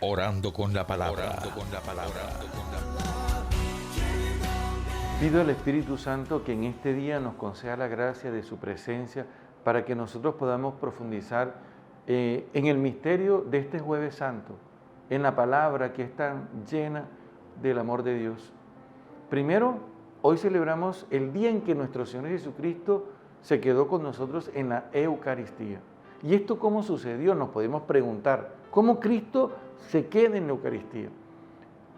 Orando con la palabra. Orando con la palabra. Pido al Espíritu Santo que en este día nos conceda la gracia de su presencia para que nosotros podamos profundizar en el misterio de este Jueves Santo, en la palabra que es tan llena del amor de Dios. Primero, hoy celebramos el día en que nuestro Señor Jesucristo se quedó con nosotros en la Eucaristía. ¿Y esto cómo sucedió? Nos podemos preguntar. ¿Cómo Cristo se queda en la Eucaristía?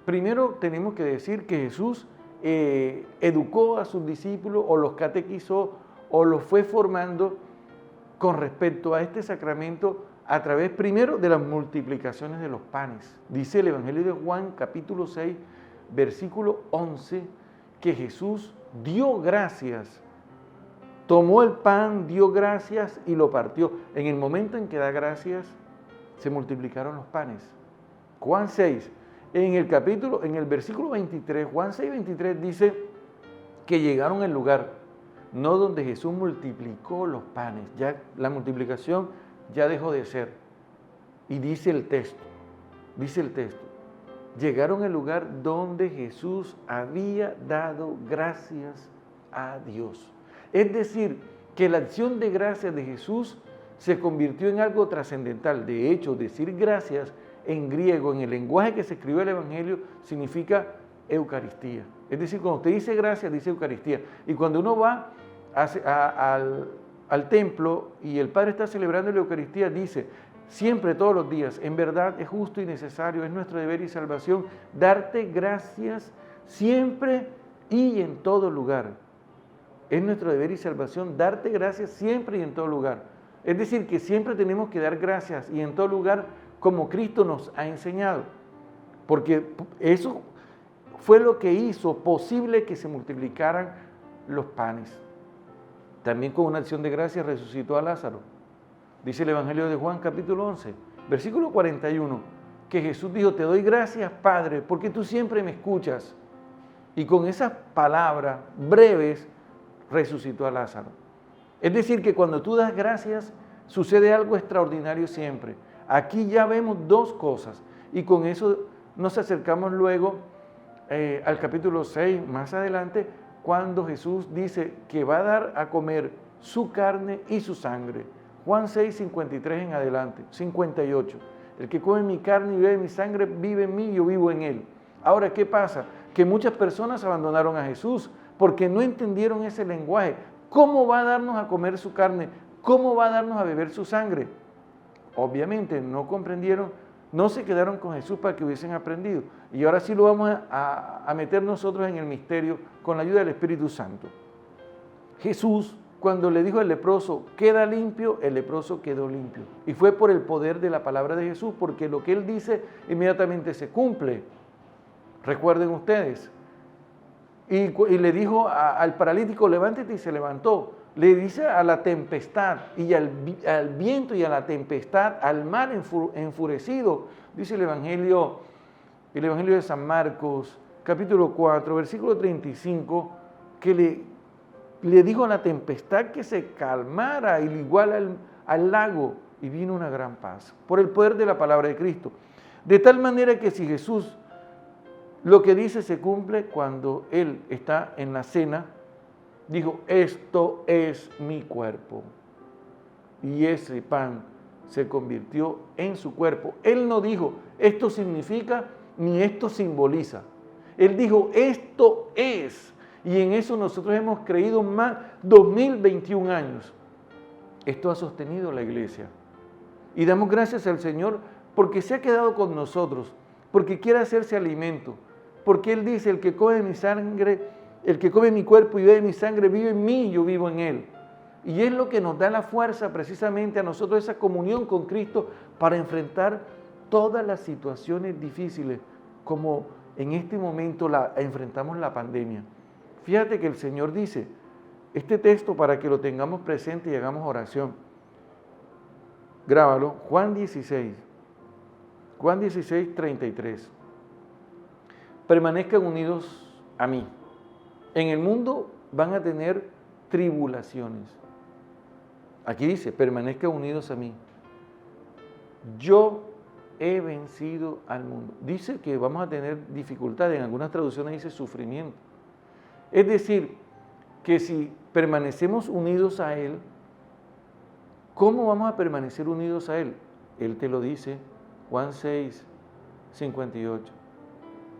Primero tenemos que decir que Jesús educó a sus discípulos o los catequizó o los fue formando con respecto a este sacramento a través primero de las multiplicaciones de los panes. Dice el Evangelio de Juan capítulo 6 versículo 11 que Jesús dio gracias, tomó el pan, dio gracias y lo partió. En el momento en que da gracias se multiplicaron los panes. Juan 6 en el versículo 23, Juan 6, 23 dice que llegaron al lugar, no donde Jesús multiplicó los panes, ya la multiplicación ya dejó de ser. Y dice el texto, llegaron al lugar donde Jesús había dado gracias a Dios. Es decir, que la acción de gracias de Jesús se convirtió en algo trascendental. De hecho, decir gracias en griego, en el lenguaje que se escribió el Evangelio, significa Eucaristía. Es decir, cuando usted dice gracias, dice Eucaristía. Y cuando uno va al templo y el Padre está celebrando la Eucaristía, dice, siempre, todos los días, en verdad es justo y necesario, es nuestro deber y salvación, darte gracias siempre y en todo lugar. Es nuestro deber y salvación darte gracias siempre y en todo lugar. Es decir, que siempre tenemos que dar gracias y en todo lugar como Cristo nos ha enseñado, porque eso fue lo que hizo posible que se multiplicaran los panes. También con una acción de gracias resucitó a Lázaro. Dice el Evangelio de Juan capítulo 11, versículo 41, que Jesús dijo, te doy gracias, Padre, porque tú siempre me escuchas. Y con esas palabras breves resucitó a Lázaro. Es decir, que cuando tú das gracias, sucede algo extraordinario siempre. Aquí ya vemos dos cosas y con eso nos acercamos luego al capítulo 6, más adelante, cuando Jesús dice que va a dar a comer su carne y su sangre. Juan 6, 53 en adelante, 58. El que come mi carne y bebe mi sangre vive en mí y yo vivo en él. Ahora, ¿qué pasa? Que muchas personas abandonaron a Jesús porque no entendieron ese lenguaje. ¿Cómo va a darnos a comer su carne? ¿Cómo va a darnos a beber su sangre? Obviamente no comprendieron, no se quedaron con Jesús para que hubiesen aprendido. Y ahora sí lo vamos a meter nosotros en el misterio con la ayuda del Espíritu Santo. Jesús, cuando le dijo al leproso, queda limpio, el leproso quedó limpio. Y fue por el poder de la palabra de Jesús, porque lo que Él dice inmediatamente se cumple. Recuerden ustedes. Y le dijo al paralítico, levántate, y se levantó. Le dice a la tempestad y al viento y a la tempestad, al mar enfurecido, dice el Evangelio de San Marcos, capítulo 4, versículo 35, que le dijo a la tempestad que se calmara, igual al lago, y vino una gran paz, por el poder de la palabra de Cristo. De tal manera que si Jesús lo que dice se cumple cuando Él está en la cena, dijo, esto es mi cuerpo. Y ese pan se convirtió en su cuerpo. Él no dijo, esto significa, ni esto simboliza. Él dijo, esto es. Y en eso nosotros hemos creído más 2021 años. Esto ha sostenido la iglesia. Y damos gracias al Señor porque se ha quedado con nosotros, porque quiere hacerse alimento. Porque Él dice, el que come mi sangre, el que come mi cuerpo y bebe mi sangre vive en mí y yo vivo en Él. Y es lo que nos da la fuerza precisamente a nosotros, esa comunión con Cristo para enfrentar todas las situaciones difíciles, como en este momento enfrentamos la pandemia. Fíjate que el Señor dice, este texto para que lo tengamos presente y hagamos oración. Grábalo, Juan 16, 33. Permanezcan unidos a mí. En el mundo van a tener tribulaciones. Aquí dice, permanezcan unidos a mí. Yo he vencido al mundo. Dice que vamos a tener dificultades, en algunas traducciones dice sufrimiento. Es decir, que si permanecemos unidos a Él, ¿cómo vamos a permanecer unidos a Él? Él te lo dice, Juan 6, 58.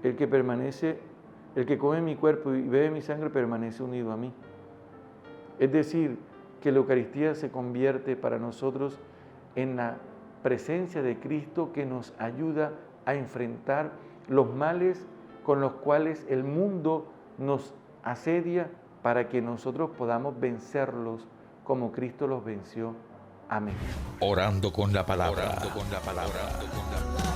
El que come mi cuerpo y bebe mi sangre permanece unido a mí. Es decir, que la Eucaristía se convierte para nosotros en la presencia de Cristo que nos ayuda a enfrentar los males con los cuales el mundo nos asedia para que nosotros podamos vencerlos como Cristo los venció. Amén. Orando con la palabra. Orando con la palabra.